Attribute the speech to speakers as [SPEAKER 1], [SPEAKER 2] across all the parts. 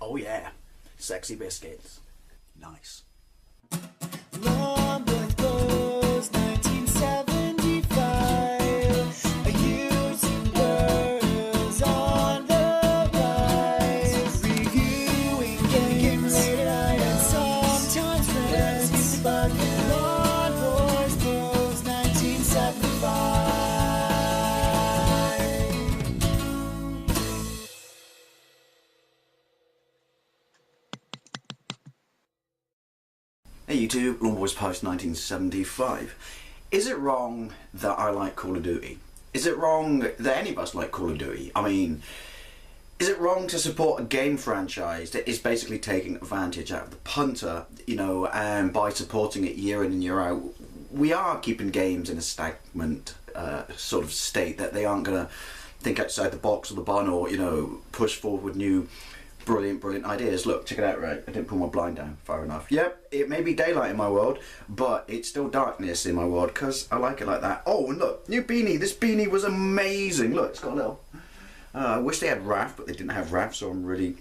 [SPEAKER 1] Oh yeah, sexy biscuits. Nice.
[SPEAKER 2] Long was 1975. A using girls on the rise. Reviewing games late at night and sometimes friends. But Lawn Boys Bros 1975.
[SPEAKER 1] Hey YouTube, Lawn Boys Post 1975. Is it wrong that I like Call of Duty? Is it wrong that any of us like Call of Duty? I mean, is it wrong to support a game franchise that is basically taking advantage out of the punter, you know, and by supporting it year in and year out, we are keeping games in a stagnant sort of state that they aren't going to think outside the box or the bun or, you know, push forward with new brilliant ideas. Look, check it out, right? I didn't pull my blind down far enough. Yep, it may be daylight in my world, but it's still darkness in my world because I like it like that. Oh, and look, new beanie. This beanie was amazing. Look, it's got a little... I wish they had RAF, but they didn't have RAF, so I'm really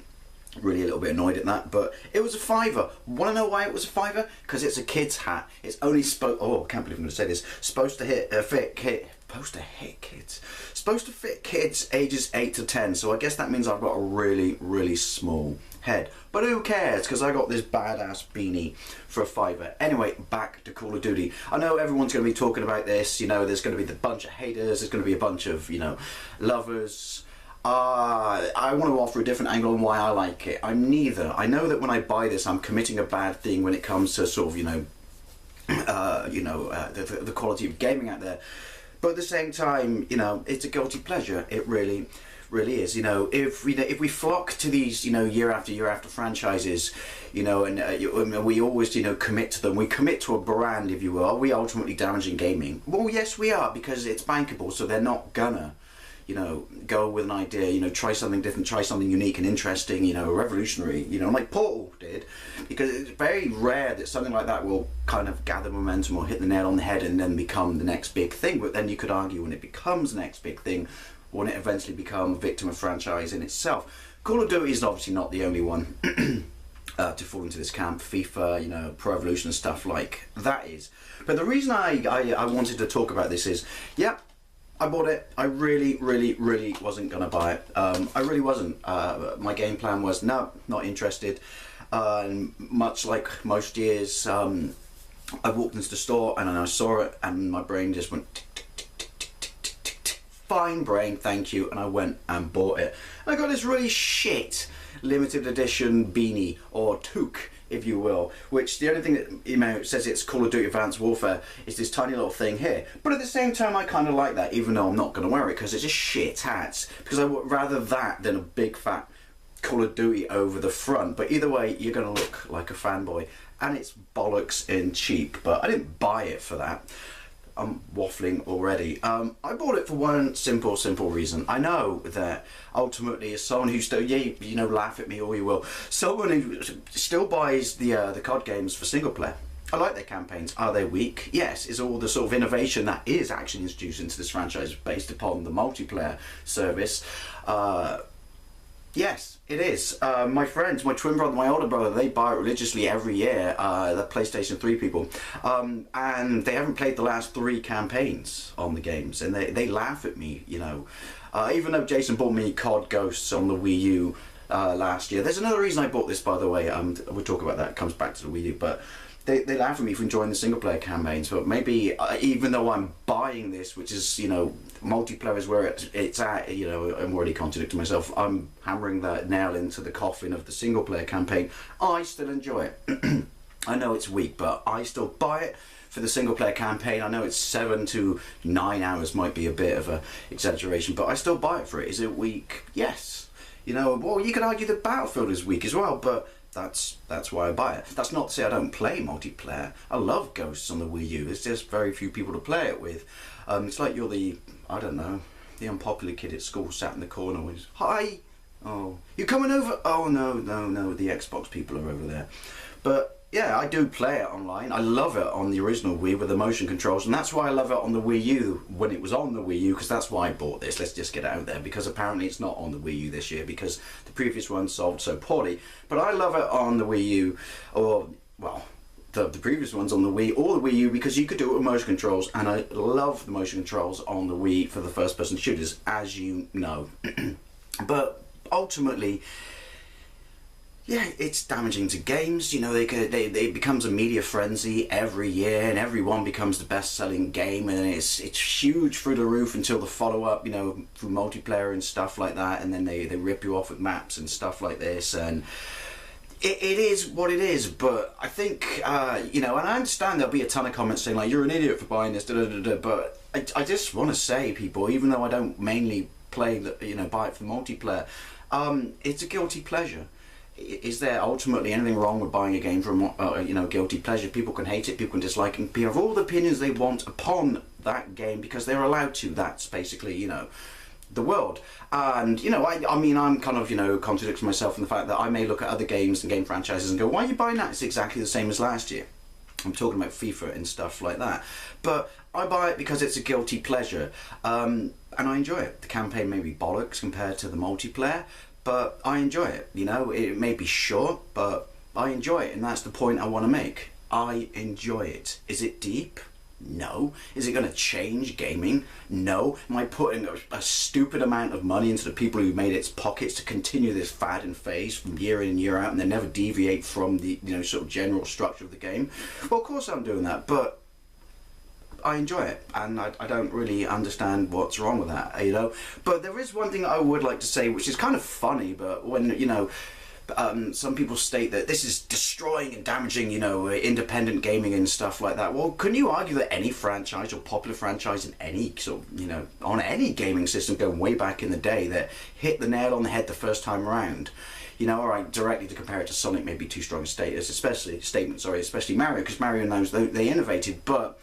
[SPEAKER 1] a little bit annoyed at that. But it was a $5. Want to know why it was a $5? Because it's a kid's hat. It's only supposed... Oh, I can't believe I'm going to say this. Supposed to fit kids ages 8 to 10, so I guess that means I've got a really small head. But who cares, because I got this badass beanie for a $5. Anyway, back to Call of Duty. I know everyone's going to be talking about this, you know, there's going to be the bunch of haters, there's going to be a bunch of, you know, lovers. I want to offer a different angle on why I like it. I'm neither. I know that when I buy this, I'm committing a bad thing when it comes to sort of, the quality of gaming out there. But at the same time, you know, it's a guilty pleasure. It really is. You know, if we flock to these, you know, year after year after franchises, you know, and we always, you know, commit to them. We commit to a brand, if you will. Are we ultimately damaging gaming? Well, yes, we are, because it's bankable. So they're not gonna, you know, go with an idea, you know, try something different, try something unique and interesting, you know, revolutionary, you know, like Portal did, because it's very rare that something like that will kind of gather momentum or hit the nail on the head and then become the next big thing. But then you could argue when it becomes the next big thing, when it eventually becomes a victim of franchise in itself. Call of Duty is obviously not the only one to fall into this camp. FIFA, you know, Pro Evolution and stuff like that is. But the reason I wanted to talk about this is, yeah, I bought it. I really wasn't gonna buy it. I really wasn't. My game plan was no, not interested. Much like most years, I walked into the store and then I saw it and my brain just went tick, tick, tick, tick, tick, tick, tick, tick, tick. Fine brain, thank you. And I went and bought it. And I got this really shit limited edition beanie or toque, if you will, which the only thing that, you know, says it's Call of Duty Advanced Warfare is this tiny little thing here. But at the same time, I kind of like that, even though I'm not going to wear it because it's a shit hat. Because I would rather that than a big fat Call of Duty over the front. But either way, you're going to look like a fanboy, and it's bollocks and cheap. But I didn't buy it for that. I'm waffling already. I bought it for one simple reason. I know that ultimately, as someone who still, you know, laugh at me all you will, someone who still buys the COD games for single player. I like their campaigns. Are they weak? Yes. Is all the sort of innovation that is actually introduced into this franchise based upon the multiplayer service? Yes, it is. My friends, my twin brother, my older brother, they buy it religiously every year, the PlayStation 3 people, and they haven't played the last 3 campaigns on the games, and they laugh at me, you know. Even though Jason bought me COD Ghosts on the Wii U last year. There's another reason I bought this, by the way. We'll talk about that, it comes back to the Wii U, but they laugh at me for enjoying the single player campaigns, but maybe even though I'm buying this, which is, you know, multiplayer is where it's at, you know, I'm already contradicting myself, I'm hammering that nail into the coffin of the single player campaign. I still enjoy it. I know it's weak, but I still buy it for the single player campaign. I know it's 7 to 9 hours, might be a bit of a exaggeration, but I still buy it for it. Is it weak? Yes. You know, well, you could argue that Battlefield is weak as well, but that's why I buy it. That's not to say I don't play multiplayer. I love Ghosts on the Wii U. There's just very few people to play it with. It's like you're the, I don't know, the unpopular kid at school sat in the corner with, hi, oh, you coming over? Oh, no, the Xbox people are over there. But yeah, I do play it online. I love it on the original Wii with the motion controls, and that's why I love it on the Wii U when it was on the Wii U, because that's why I bought this. Let's just get it out there, because apparently it's not on the Wii U this year because the previous one sold so poorly. But I love it on the Wii U, or, well, the previous ones on the Wii or the Wii U, because you could do it with motion controls, and I love the motion controls on the Wii for the first-person shooters, as you know. But ultimately, yeah, it's damaging to games. You know, it becomes a media frenzy every year, and everyone becomes the best-selling game, and it's huge through the roof until the follow-up, you know, through multiplayer and stuff like that, and then they rip you off with maps and stuff like this, and it is what it is. But I think, you know, and I understand there'll be a ton of comments saying, like, you're an idiot for buying this, but I just want to say, people, even though I don't mainly play, you know, buy it for multiplayer, it's a guilty pleasure. Is there ultimately anything wrong with buying a game from you know, guilty pleasure? People can hate it, people can dislike it, people have all the opinions they want upon that game because they're allowed to. That's basically, you know, the world. And, you know, I mean, I'm kind of, you know, contradicting myself in the fact that I may look at other games and game franchises and go, why are you buying that? It's exactly the same as last year. I'm talking about FIFA and stuff like that. But I buy it because it's a guilty pleasure. And I enjoy it. The campaign may be bollocks compared to the multiplayer, but I enjoy it. You know, it may be short, but I enjoy it, and that's the point I want to make. I enjoy it. Is it deep? No. Is it going to change gaming? No. Am I putting a stupid amount of money into the people who made its pockets to continue this fad and phase from year in and year out, and they never deviate from the, you know, sort of general structure of the game? Well, of course I'm doing that, but I enjoy it, and I don't really understand what's wrong with that, you know. But there is one thing I would like to say, which is kind of funny, but when, you know, some people state that this is destroying and damaging, you know, independent gaming and stuff like that. Well, can you argue that any franchise or popular franchise in any sort of, you know, on any gaming system going way back in the day that hit the nail on the head the first time around? You know, alright, directly to compare it to Sonic may be too strong a especially Mario, because Mario knows they innovated, but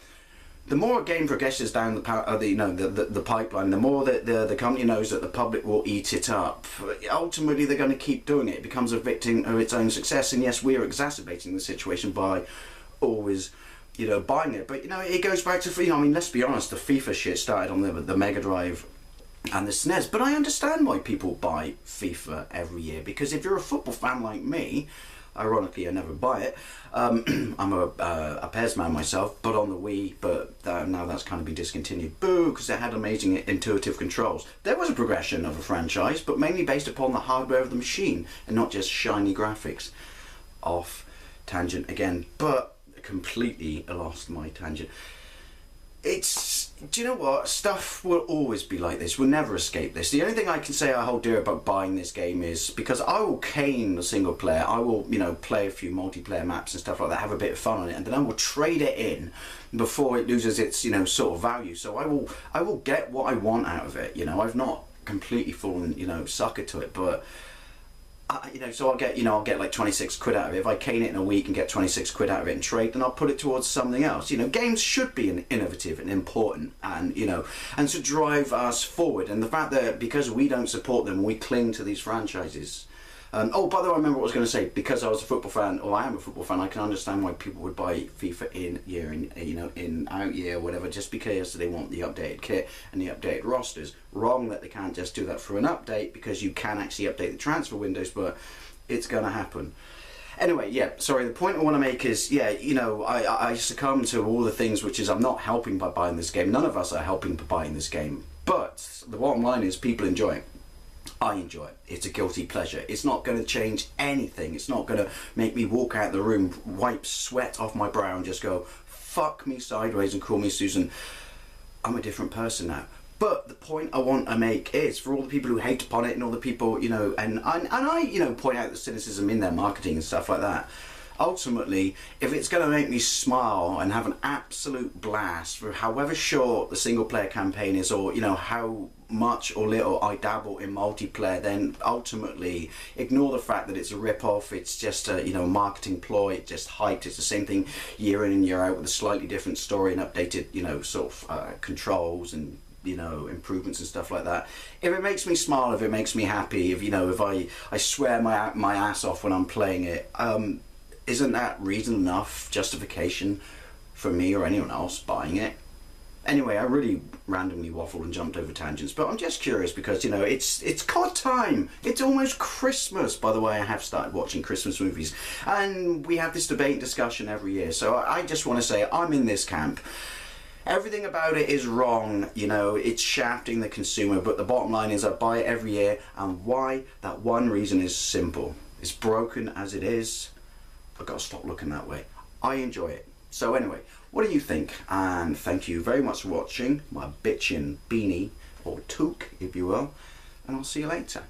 [SPEAKER 1] the more a game progresses down the pipeline, the more that the company knows that the public will eat it up. Ultimately, they're going to keep doing it. It becomes a victim of its own success. And yes, we are exacerbating the situation by always, you know, buying it. But, you know, it goes back to, you know, I mean, let's be honest, the FIFA shit started on the Mega Drive and the SNES. But I understand why people buy FIFA every year, because if you're a football fan like me, ironically, I never buy it. I'm a PES man myself, but on the Wii, but now that's kind of been discontinued. Boo, because it had amazing intuitive controls. There was a progression of a franchise, but mainly based upon the hardware of the machine, and not just shiny graphics. Off tangent again, but completely lost my tangent. Do you know what? Stuff will always be like this. We'll never escape this. The only thing I can say I hold dear about buying this game is because I will cane the single player. I will, you know, play a few multiplayer maps and stuff like that, have a bit of fun on it, and then I will trade it in before it loses its, you know, sort of value. So I will get what I want out of it. You know, I've not completely fallen, you know, sucker to it, but you know, so I'll get like 26 quid out of it. If I cane it in a week and get 26 quid out of it and trade, then I'll put it towards something else. You know, games should be innovative and important, and, you know, and to drive us forward. And the fact that because we don't support them, we cling to these franchises. Oh, by the way, I remember what I was going to say. Because I was a football fan, or I am a football fan, I can understand why people would buy FIFA in year and, you know, in out year, whatever, just because they want the updated kit and the updated rosters. Wrong that they can't just do that through an update, because you can actually update the transfer windows, but it's going to happen. Anyway, yeah, sorry, the point I want to make is, yeah, you know, I succumb to all the things, which is I'm not helping by buying this game. None of us are helping by buying this game. But the bottom line is people enjoy it. I enjoy it. It's a guilty pleasure. It's not going to change anything. It's not going to make me walk out the room, wipe sweat off my brow and just go, fuck me sideways and call me Susan. I'm a different person now. But the point I want to make is, for all the people who hate upon it and all the people, you know, and I, you know, point out the cynicism in their marketing and stuff like that, ultimately, if it's going to make me smile and have an absolute blast for however short the single player campaign is, or, you know, how much or little I dabble in multiplayer, then ultimately ignore the fact that it's a rip-off. It's just a, you know, marketing ploy. It's just hyped. It's the same thing year in and year out with a slightly different story and updated, you know, sort of controls and, you know, improvements and stuff like that. If it makes me smile, if it makes me happy, if, you know, if I swear my ass off when I'm playing it, isn't that reason enough justification for me or anyone else buying it? Anyway, I really randomly waffled and jumped over tangents, but I'm just curious because, you know, it's COD time. It's almost Christmas. By the way, I have started watching Christmas movies, and we have this debate and discussion every year. So I just want to say I'm in this camp. Everything about it is wrong, you know, it's shafting the consumer, but the bottom line is I buy it every year, and why? That one reason is simple. It's broken as it is. I've got to stop looking that way. I enjoy it. So anyway, what do you think? And thank you very much for watching my bitchin' beanie, or toque if you will, and I'll see you later.